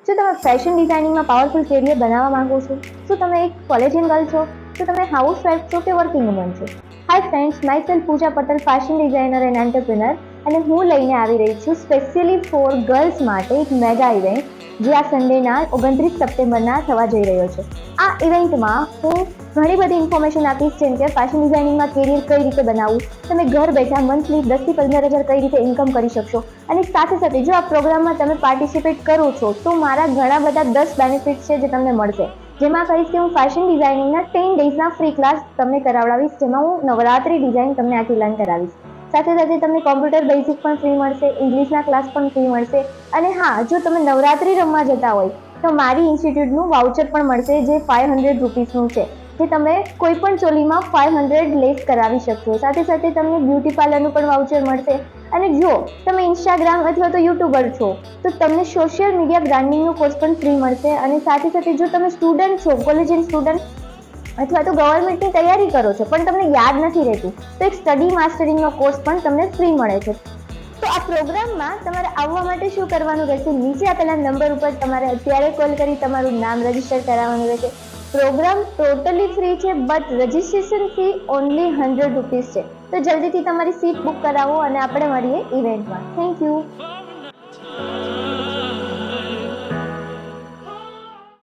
શું તમે fashion ડિઝાઇનિંગમાં powerful carrier બનાવવા માંગો છો? શું તમે એક કોલેજિયન ગર્લ છો? શું તમે હાઉસવાઇફ છો કે વર્કિંગ વુમન છો? Hi friends, myself Pooja Patel, fashion designer and entrepreneur, અને હું લઈને આવી રહી છું સ્પેશિયલી ફોર ગર્લ્સ માટે એક મેગા ઇવેન્ટ જે આ સન્ડેના 29 સપ્ટેમ્બરના થવા જઈ રહ્યો છે. આ ઇવેન્ટમાં હું ઘણી બધી ઇન્ફોર્મેશન આપીશ, જેમ કે ફેશન ડિઝાઇનિંગમાં કેરિયર કઈ રીતે બનાવવું, તમે ઘર બેઠા મંથલી 10 થી 15,000 કઈ રીતે ઇન્કમ કરી શકશો, અને સાથે સાથે જો આ પ્રોગ્રામમાં તમે પાર્ટિસિપેટ કરો છો તો મારા ઘણા બધા 10 બેનિફિટ્સ છે જે તમને મળશે. જેમાં કહીશ કે હું ફેશન ડિઝાઇનિંગના 10 ડેઝના ફ્રી ક્લાસ તમને કરાવડાવીશ, જેમાં હું નવરાત્રી ડિઝાઇન તમને આખી લર્ન કરાવીશ. સાથે સાથે તમને કોમ્પ્યુટર બેઝિક પણ ફ્રી મળશે, ઇંગ્લિશના ક્લાસ પણ ફ્રી મળશે, અને હા, જો તમે નવરાત્રી રમવા જતા હોય તો મારી ઇન્સ્ટિટ્યૂટનું વાઉચર પણ મળશે જે 500 રૂપીસનું છે, જે તમે કોઈ પણ ચોલીમાં 500 લેસ કરાવી શકશો. સાથે સાથે તમને બ્યુટી પાર્લરનું પણ વાઉચર મળશે. અને જો તમે ઇન્સ્ટાગ્રામ અથવા તો યુટ્યુબર છો તો તમને સોશિયલ મીડિયા બ્રાન્ડિંગનો કોર્સ પણ ફ્રી મળશે. અને સાથે સાથે જો તમે સ્ટુડન્ટ છો, કોલેજિયન સ્ટુડન્ટ અથવા તો ગવર્મેન્ટની તૈયારી કરો છો પણ તમને યાદ નથી રહેતું, તો એક સ્ટડી માસ્ટરિંગનો કોર્સ પણ તમને ફ્રી મળે છે. તો આ પ્રોગ્રામમાં તમારે આવવા માટે શું કરવાનું રહેશે? નીચે આપેલા નંબર ઉપર તમારે અત્યારે કોલ કરી તમારું નામ રજીસ્ટર કરાવવાનું રહેશે. પ્રોગ્રામ ટોટલી ફ્રી છે, but registration fee only 100 rupees છે. તો જલ્દીથી તમારી સીટ બુક કરાવો અને આપણે મળીએ ઇવેન્ટમાં. Thank you.